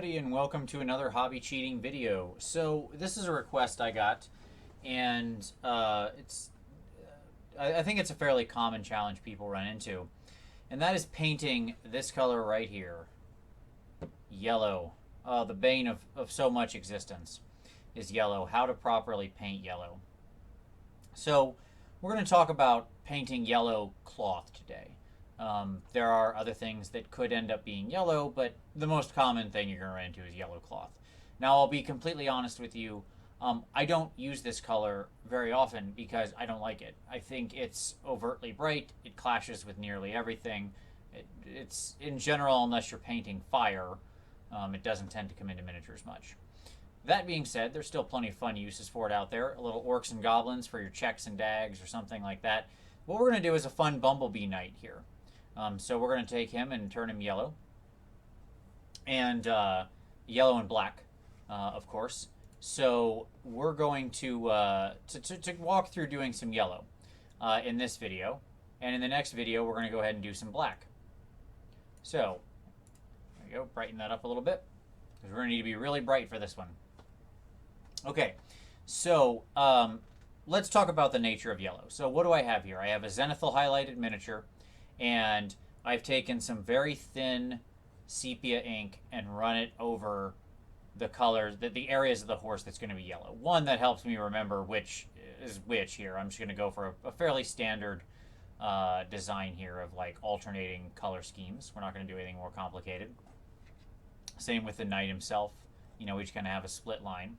everybody, and welcome to another hobby cheating video. So this is a request I got, and I think it's a fairly common challenge people run into, and that is painting this color right here, yellow. The bane of so much existence is yellow. How to properly paint yellow. So we're going to talk about painting yellow cloth today. There are other things that could end up being yellow, but the most common thing you're going to run into is yellow cloth. Now, I'll be completely honest with you. I don't use this color very often because I don't like it. I think it's overtly bright. It clashes with nearly everything. It's in general, unless you're painting fire, it doesn't tend to come into miniatures much. That being said, there's still plenty of fun uses for it out there. A little orcs and goblins for your checks and dags or something like that. What we're going to do is a fun bumblebee knight here. So we're going to take him and turn him yellow. And yellow and black, of course. So we're going to walk through doing some yellow in this video. And in the next video, we're going to go ahead and do some black. So, there we go. Brighten that up a little bit, because we're going to need to be really bright for this one. Okay, so let's talk about the nature of yellow. So what do I have here? I have a zenithal highlighted miniature, and I've taken some very thin sepia ink and run it over the colors, the areas of the horse that's going to be yellow. One that helps me remember which is which here. I'm just going to go for a fairly standard design here of like alternating color schemes. We're not going to do anything more complicated. Same with the knight himself. You know, we just kind of have a split line.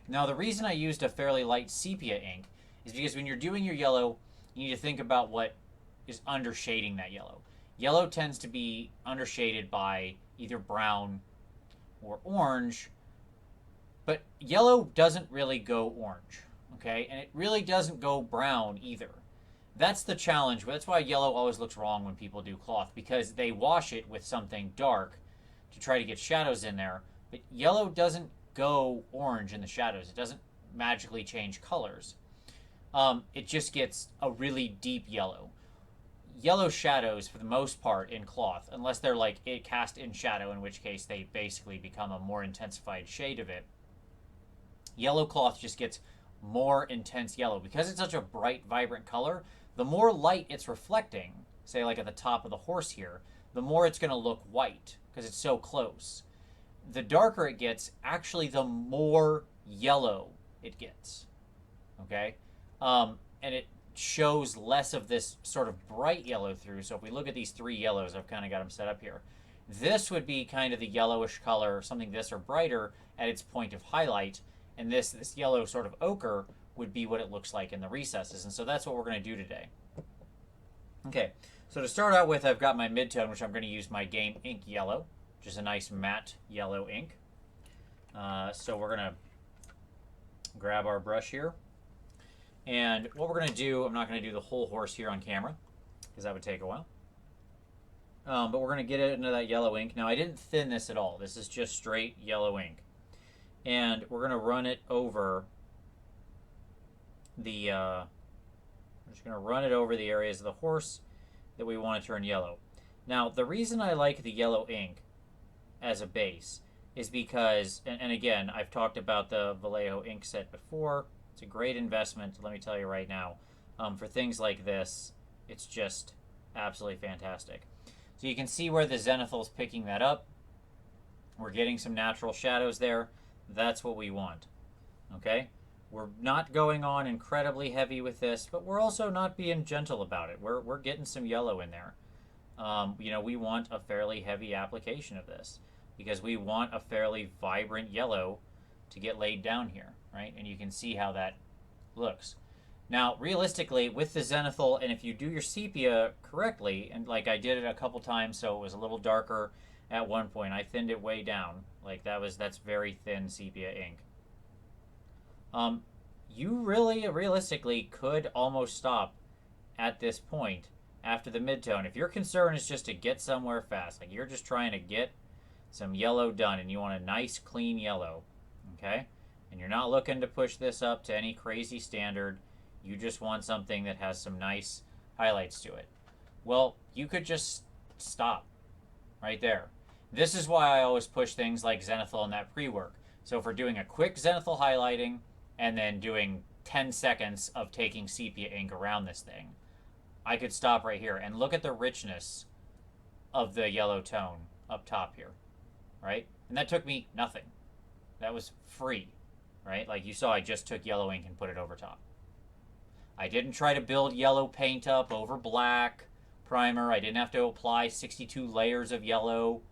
Now, the reason I used a fairly light sepia ink is because when you're doing your yellow, you need to think about what is undershading that yellow. Yellow tends to be undershaded by either brown or orange, but yellow doesn't really go orange, okay? And it really doesn't go brown either. That's the challenge. That's why yellow always looks wrong when people do cloth, because they wash it with something dark to try to get shadows in there, but yellow doesn't go orange in the shadows. It doesn't magically change colors. It just gets a really deep yellow. Yellow shadows, for the most part, in cloth, unless they're like it cast in shadow, in which case they basically become a more intensified shade of it. Yellow cloth just gets more intense yellow. Because it's such a bright, vibrant color, the more light it's reflecting, say like at the top of the horse here, the more it's going to look white, because it's so close. The darker it gets, actually the more yellow it gets. Okay? And it shows less of this sort of bright yellow through. So if we look at these three yellows, I've kind of got them set up here. This would be kind of the yellowish color, something this or brighter at its point of highlight. And this yellow sort of ochre would be what it looks like in the recesses. And so that's what we're going to do today. Okay, so to start out with, I've got my midtone, which I'm going to use my Game Ink Yellow, which is a nice matte yellow ink. So we're going to grab our brush here. And what we're going to do, I'm not going to do the whole horse here on camera, because that would take a while. But we're going to get it into that yellow ink. Now, I didn't thin this at all. This is just straight yellow ink. And we're going to run it over the, we're just going to run it over the areas of the horse that we want to turn yellow. Now, the reason I like the yellow ink as a base is because, and again, I've talked about the Vallejo ink set before. It's a great investment, let me tell you right now. For things like this, it's just absolutely fantastic. So you can see where the zenithal's picking that up. We're getting some natural shadows there. That's what we want. Okay? We're not going on incredibly heavy with this, but we're also not being gentle about it. We're getting some yellow in there. You know, we want a fairly heavy application of this because we want a fairly vibrant yellow to get laid down here, right? And you can see how that looks. Now, realistically, with the zenithal, and if you do your sepia correctly, and like I did it a couple times, so it was a little darker at one point. I thinned it way down. Like that's very thin sepia ink. You really, realistically, could almost stop at this point after the midtone. If your concern is just to get somewhere fast, like you're just trying to get some yellow done and you want a nice, clean yellow, okay? And you're not looking to push this up to any crazy standard. You just want something that has some nice highlights to it. Well, you could just stop right there. This is why I always push things like zenithal and that pre-work. So if we're doing a quick zenithal highlighting and then doing 10 seconds of taking sepia ink around this thing, I could stop right here and look at the richness of the yellow tone up top here, right? And that took me nothing. That was free, right? Like you saw, I just took yellow ink and put it over top. I didn't try to build yellow paint up over black primer. I didn't have to apply 62 layers of yellow.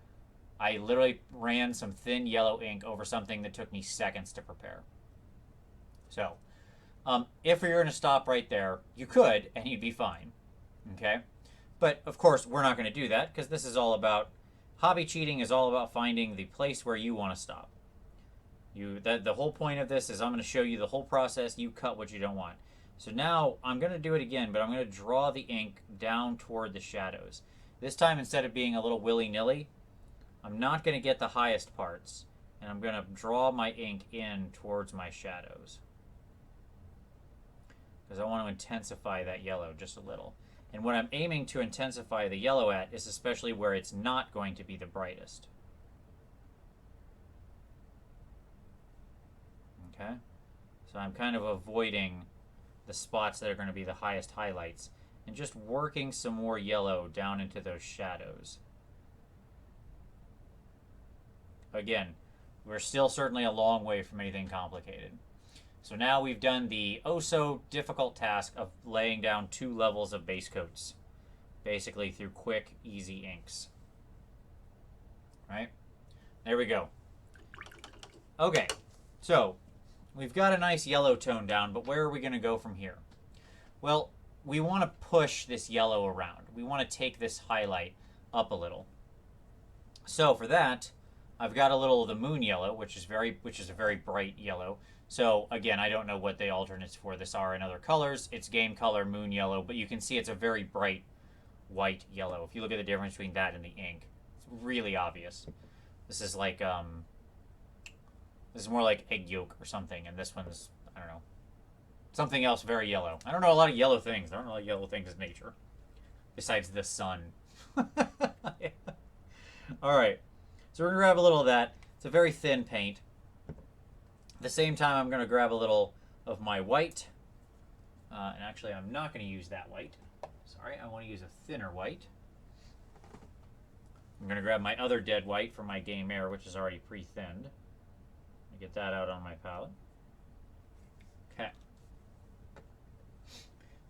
I literally ran some thin yellow ink over something that took me seconds to prepare. So, if you're going to stop right there, you could, and you'd be fine. Okay? But, of course, we're not going to do that, because this is all about... Hobby cheating is all about finding the place where you want to stop. The whole point of this is I'm going to show you the whole process. You cut what you don't want. So now, I'm going to do it again, but I'm going to draw the ink down toward the shadows. This time, instead of being a little willy-nilly, I'm not going to get the highest parts, and I'm going to draw my ink in towards my shadows. Because I want to intensify that yellow just a little. And what I'm aiming to intensify the yellow at is especially where it's not going to be the brightest. Okay? So I'm kind of avoiding the spots that are going to be the highest highlights and just working some more yellow down into those shadows. Again, we're still certainly a long way from anything complicated. So now we've done the oh-so-difficult task of laying down 2 levels of base coats, basically through quick, easy inks. Right? There we go. Okay, so we've got a nice yellow tone down, but where are we going to go from here? Well, we want to push this yellow around. We want to take this highlight up a little. So for that, I've got a little of the moon yellow, which is a very bright yellow. So again, I don't know what the alternates for this are in other colors. It's game color moon yellow, but you can see it's a very bright white yellow. If you look at the difference between that and the ink, it's really obvious. This is like this is more like egg yolk or something, and this one's, I don't know, something else very yellow. I don't know a lot of yellow things. There aren't a lot of yellow things in nature, besides the sun. Yeah. All right, so we're gonna grab a little of that. It's a very thin paint. At the same time, I'm going to grab a little of my white. And actually, I'm not going to use that white. Sorry, I want to use a thinner white. I'm going to grab my other dead white from my Game Air, which is already pre-thinned. Get that out on my palette. Okay.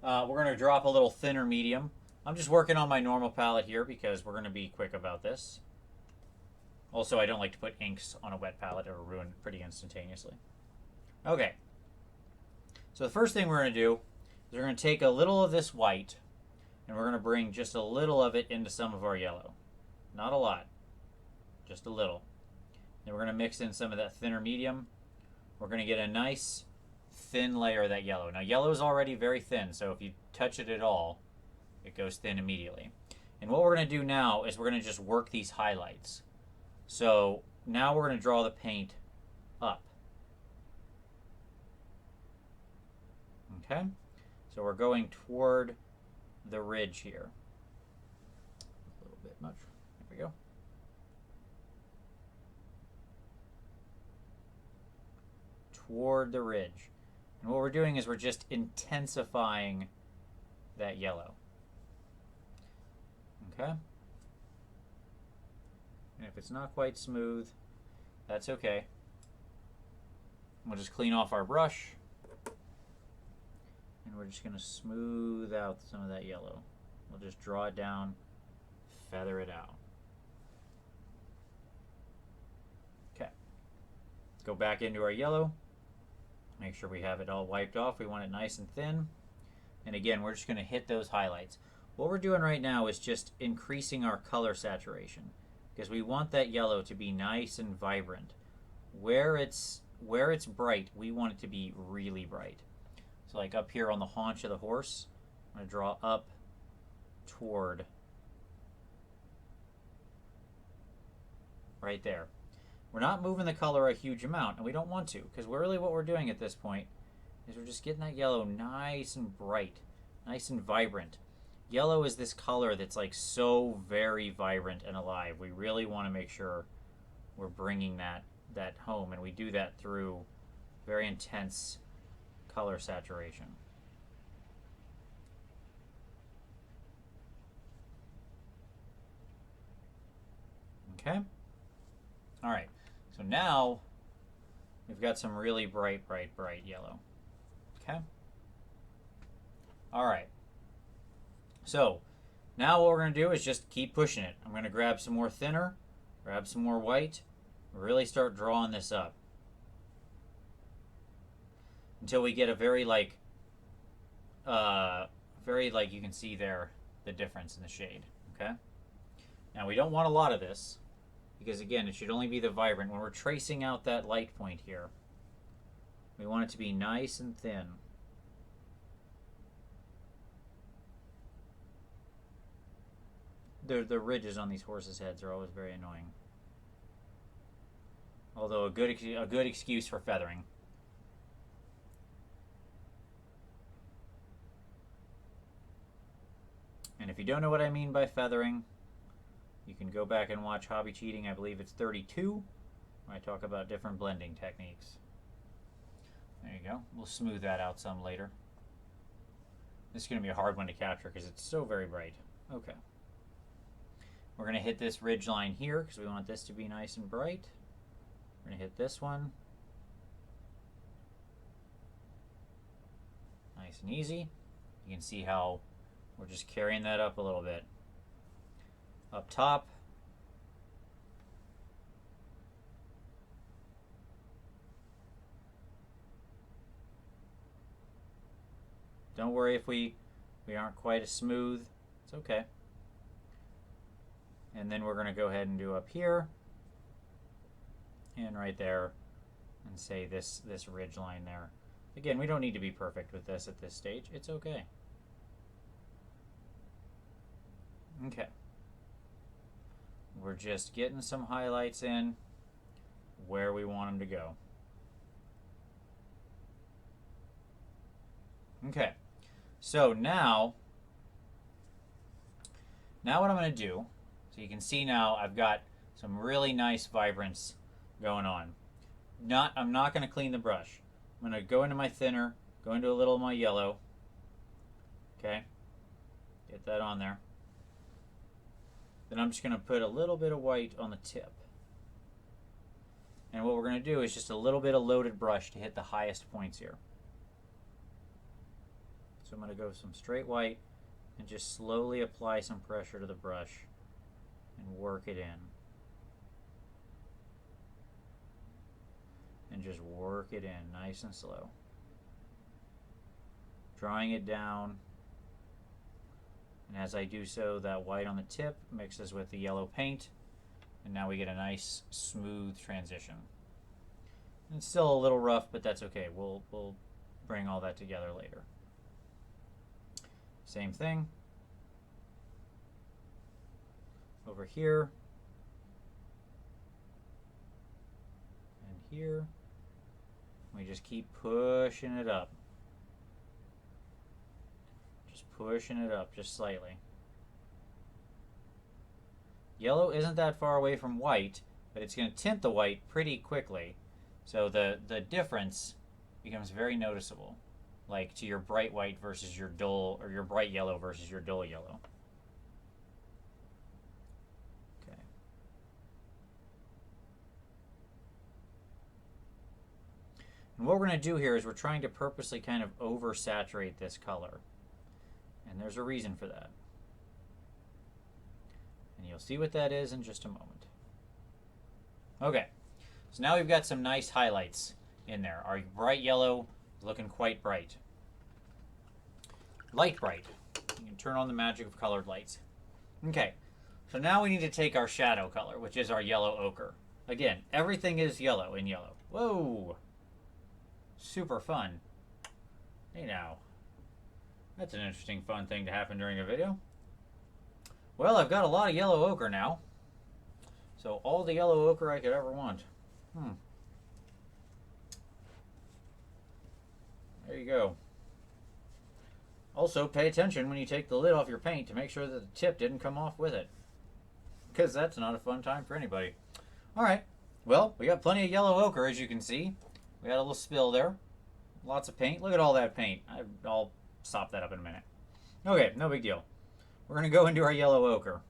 We're going to drop a little thinner medium. I'm just working on my normal palette here because we're going to be quick about this. Also, I don't like to put inks on a wet palette. It'll ruin it pretty instantaneously. Okay. So the first thing we're going to do is we're going to take a little of this white and we're going to bring just a little of it into some of our yellow. Not a lot. Just a little. Then we're going to mix in some of that thinner medium. We're going to get a nice thin layer of that yellow. Now, yellow is already very thin, so if you touch it at all, it goes thin immediately. And what we're going to do now is we're going to just work these highlights. So now we're going to draw the paint up. Okay? So we're going toward the ridge here. A little bit much. There we go. Toward the ridge. And what we're doing is we're just intensifying that yellow. Okay? And if it's not quite smooth, that's okay. We'll just clean off our brush. And we're just going to smooth out some of that yellow. We'll just draw it down, feather it out. Okay. Go back into our yellow. Make sure we have it all wiped off. We want it nice and thin. And again, we're just going to hit those highlights. What we're doing right now is just increasing our color saturation, because we want that yellow to be nice and vibrant. Where it's bright, we want it to be really bright. So like up here on the haunch of the horse, I'm going to draw up toward right there. We're not moving the color a huge amount, and we don't want to, because really what we're doing at this point is we're just getting that yellow nice and bright, nice and vibrant. Yellow is this color that's like so very vibrant and alive. We really want to make sure we're bringing that home, and we do that through very intense color saturation. Okay. All right. So now we've got some really bright, bright, bright yellow. Okay. All right. So now what we're going to do is just keep pushing it. I'm going to grab some more thinner, grab some more white, really start drawing this up until we get a very like you can see there the difference in the shade. Okay. Now we don't want a lot of this because again it should only be the vibrant. When we're tracing out that light point here, we want it to be nice and thin. The ridges on these horses' heads are always very annoying. Although a good excuse for feathering. And if you don't know what I mean by feathering, you can go back and watch Hobby Cheating. I believe it's 32, where I talk about different blending techniques. There you go. We'll smooth that out some later. This is going to be a hard one to capture because it's so very bright. Okay. We're going to hit this ridge line here because we want this to be nice and bright. We're going to hit this one. Nice and easy. You can see how we're just carrying that up a little bit. Up top. Don't worry if we aren't quite as smooth. It's okay. And then we're going to go ahead and do up here and right there and say this ridge line there. Again, we don't need to be perfect with this at this stage. It's okay. Okay. We're just getting some highlights in where we want them to go. Okay. So now what I'm going to do, so you can see now I've got some really nice vibrance going on. I'm not going to clean the brush. I'm going to go into my thinner, go into a little of my yellow. Okay. Get that on there. Then I'm just going to put a little bit of white on the tip. And what we're going to do is just a little bit of loaded brush to hit the highest points here. So I'm going to go some straight white and just slowly apply some pressure to the brush and work it in. And just work it in nice and slow. Drawing it down. And as I do so, that white on the tip mixes with the yellow paint. And now we get a nice smooth transition. And it's still a little rough, but that's okay. We'll bring all that together later. Same thing. Over here. And here. We just keep pushing it up. Just pushing it up just slightly. Yellow isn't that far away from white, but it's going to tint the white pretty quickly. So the difference becomes very noticeable. Like to your bright white versus your dull, or your bright yellow versus your dull yellow. Okay. And what we're going to do here is we're trying to purposely kind of oversaturate this color. And there's a reason for that. And you'll see what that is in just a moment. Okay, so now we've got some nice highlights in there. Our bright yellow is looking quite bright. Light bright. You can turn on the magic of colored lights. Okay, so now we need to take our shadow color, which is our yellow ochre. Again, everything is yellow in yellow. Whoa! Super fun. Hey now. That's an interesting fun thing to happen during a video. Well, I've got a lot of yellow ochre now. So all the yellow ochre I could ever want. There you go. Also, pay attention when you take the lid off your paint to make sure that the tip didn't come off with it, because that's not a fun time for anybody. All right, well, we got plenty of yellow ochre, as you can see. We had a little spill there. Lots of paint. Look at all that paint. I'll sop that up in a minute. Okay, no big deal. We're going to go into our yellow ochre.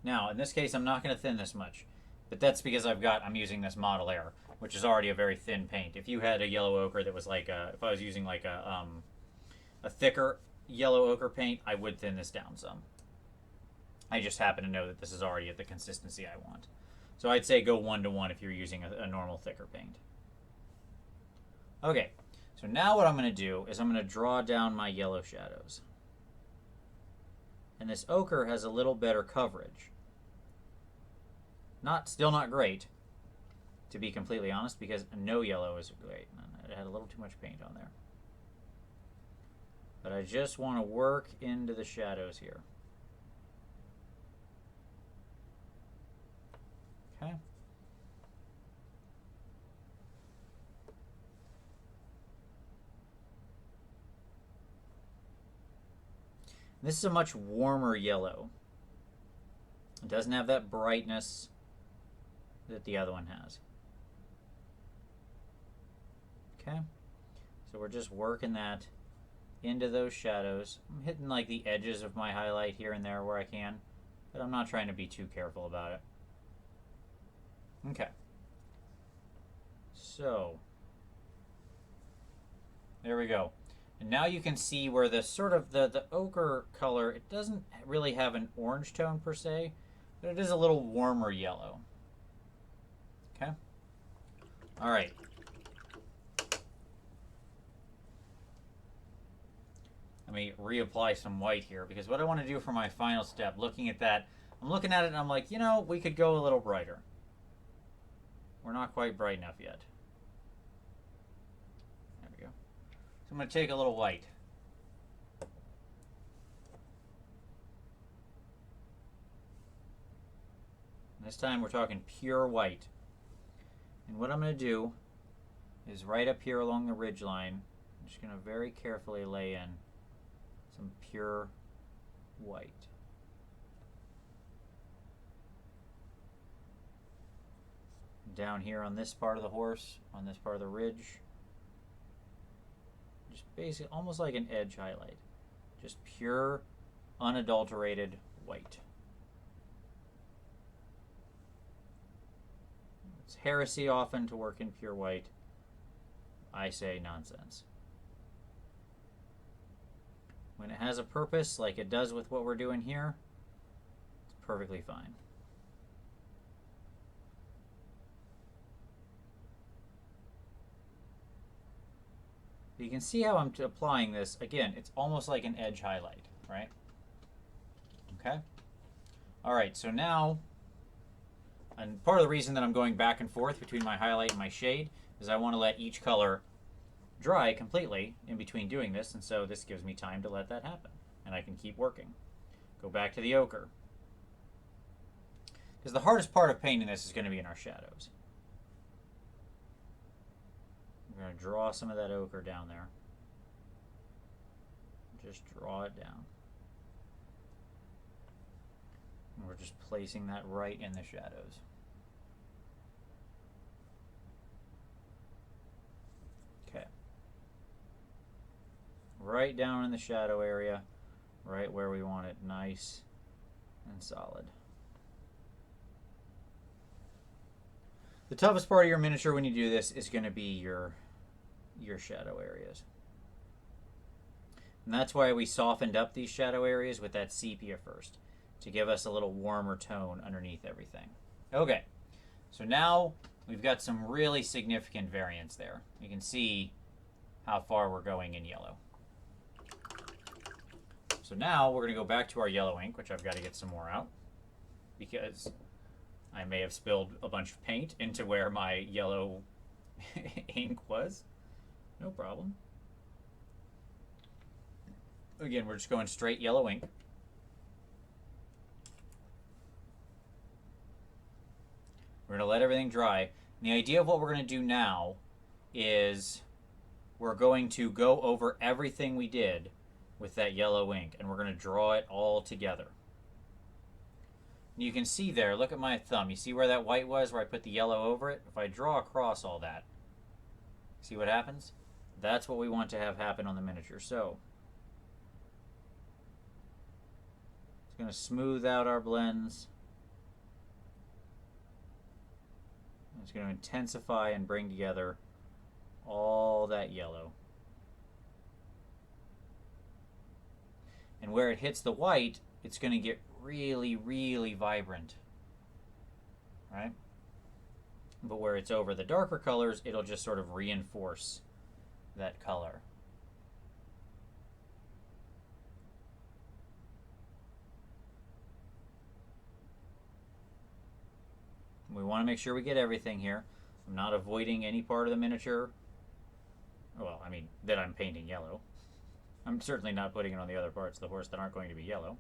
Now, in this case, I'm not going to thin this much, but that's because I'm using this Model Air, which is already a very thin paint. If you had a yellow ochre that was like if I was using like a thicker yellow ochre paint, I would thin this down some. I just happen to know that this is already at the consistency I want. So I'd say go 1-to-1 if you're using a normal thicker paint. Okay, so now what I'm going to do is I'm going to draw down my yellow shadows. And this ochre has a little better coverage. Still not great, to be completely honest, because no yellow is great. It had a little too much paint on there. But I just want to work into the shadows here. Okay. This is a much warmer yellow. It doesn't have that brightness that the other one has. Okay, so we're just working that into those shadows. I'm hitting like the edges of my highlight here and there where I can, but I'm not trying to be too careful about it. Okay, so there we go. And now you can see where the sort of the ochre color, it doesn't really have an orange tone per se, but it is a little warmer yellow. Okay? All right. Let me reapply some white here, because what I want to do for my final step, looking at that, I'm looking at it and I'm like, you know, we could go a little brighter. We're not quite bright enough yet. There we go. So I'm going to take a little white. This time we're talking pure white. And what I'm going to do is right up here along the ridge line, I'm just going to very carefully lay in some pure white. Down here on this part of the horse, on this part of the ridge, just basically almost like an edge highlight. Just pure, unadulterated white. It's heresy often to work in pure white. I say nonsense. When it has a purpose, like it does with what we're doing here, it's perfectly fine. You can see how I'm applying this. Again, it's almost like an edge highlight, right? Okay. All right, so now, and part of the reason that I'm going back and forth between my highlight and my shade is I want to let each color dry completely in between doing this, and so this gives me time to let that happen, and I can keep working. Go back to the ochre. Because the hardest part of painting this is going to be in our shadows. We're going to draw some of that ochre down there. Just draw it down. And we're just placing that right in the shadows. Okay. Right down in the shadow area, right where we want it, nice and solid. The toughest part of your miniature when you do this is going to be your shadow areas. And that's why we softened up these shadow areas with that sepia first, to give us a little warmer tone underneath everything. Okay, so now we've got some really significant variance there. You can see how far we're going in yellow. So now we're going to go back to our yellow ink, which I've got to get some more out, because I may have spilled a bunch of paint into where my yellow ink was. No problem. Again, we're just going straight yellow ink. We're going to let everything dry. And the idea of what we're going to do now is we're going to go over everything we did with that yellow ink, and we're going to draw it all together. And you can see there, look at my thumb. You see where that white was, where I put the yellow over it? If I draw across all that, see what happens? That's what we want to have happen on the miniature. So, it's going to smooth out our blends. It's going to intensify and bring together all that yellow. And where it hits the white, it's going to get really, really vibrant, right? But where it's over the darker colors, it'll just sort of reinforce that color. We want to make sure we get everything here. I'm not avoiding any part of the miniature. Well, I mean, that I'm painting yellow. I'm certainly not putting it on the other parts of the horse that aren't going to be yellow.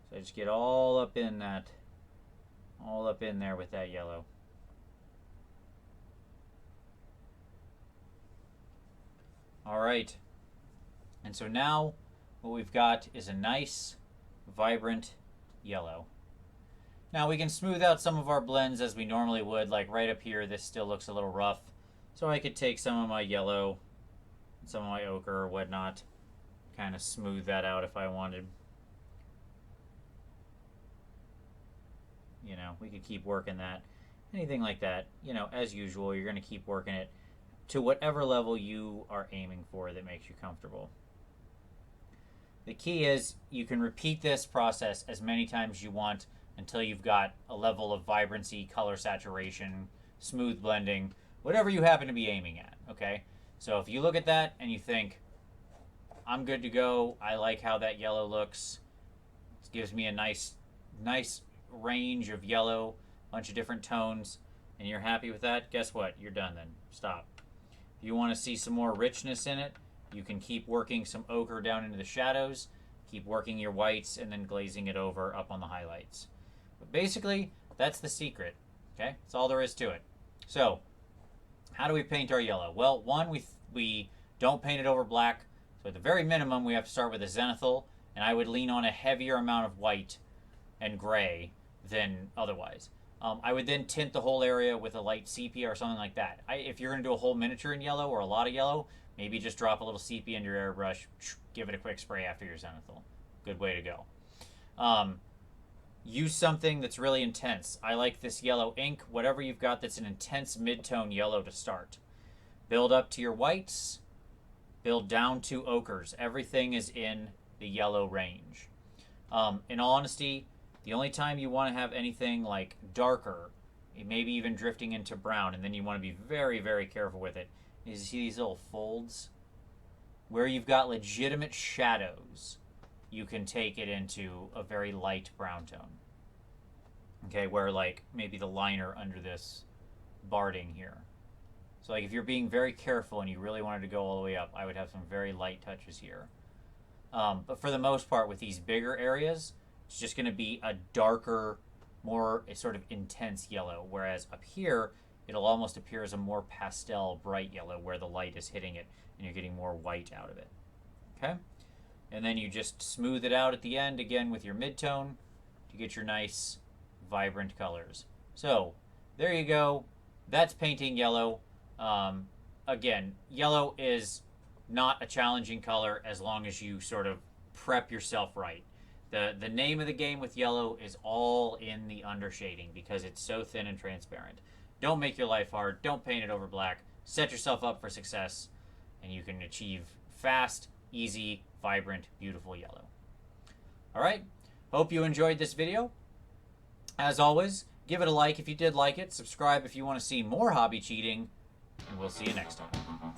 So I just get all up in that, all up in there with that yellow. All right. And so now what we've got is a nice, vibrant yellow. Now we can smooth out some of our blends as we normally would, like right up here, this still looks a little rough. So I could take some of my yellow, some of my ochre or whatnot, kind of smooth that out if I wanted. You know, we could keep working that. Anything like that, you know, as usual, you're going to keep working it to whatever level you are aiming for that makes you comfortable. The key is you can repeat this process as many times as you want until you've got a level of vibrancy, color saturation, smooth blending, whatever you happen to be aiming at, okay? So if you look at that and you think, I'm good to go, I like how that yellow looks, it gives me a nice range of yellow, bunch of different tones, and you're happy with that, guess what? You're done then. Stop. If you want to see some more richness in it, you can keep working some ochre down into the shadows, keep working your whites, and then glazing it over up on the highlights. But basically, that's the secret, okay? That's all there is to it. So, how do we paint our yellow? Well, one, we don't paint it over black. So at the very minimum, we have to start with a zenithal, and I would lean on a heavier amount of white and gray than otherwise. I would then tint the whole area with a light sepia or something like that. If you're going to do a whole miniature in yellow or a lot of yellow, maybe just drop a little sepia into your airbrush, give it a quick spray after your zenithal. Good way to go. Use something that's really intense. I like this yellow ink, whatever you've got that's an intense mid-tone yellow to start. Build up to your whites, build down to ochres. Everything is in the yellow range. In all honesty, the only time you want to have anything like darker, maybe even drifting into brown, and then you want to be very, very careful with it, is you see these little folds? Where you've got legitimate shadows, you can take it into a very light brown tone. Okay, where like maybe the liner under this barding here. So like if you're being very careful and you really wanted to go all the way up, I would have some very light touches here. But for the most part, with these bigger areas, it's just going to be a darker, more sort of intense yellow. Whereas up here, it'll almost appear as a more pastel, bright yellow where the light is hitting it and you're getting more white out of it. Okay? And then you just smooth it out at the end, again, with your mid-tone to get your nice, vibrant colors. So, there you go. That's painting yellow. Again, yellow is not a challenging color as long as you sort of prep yourself right. The name of the game with yellow is all in the undershading because it's so thin and transparent. Don't make your life hard. Don't paint it over black. Set yourself up for success, and you can achieve fast, easy, vibrant, beautiful yellow. All right. Hope you enjoyed this video. As always, give it a like if you did like it. Subscribe if you want to see more hobby cheating, and we'll see you next time.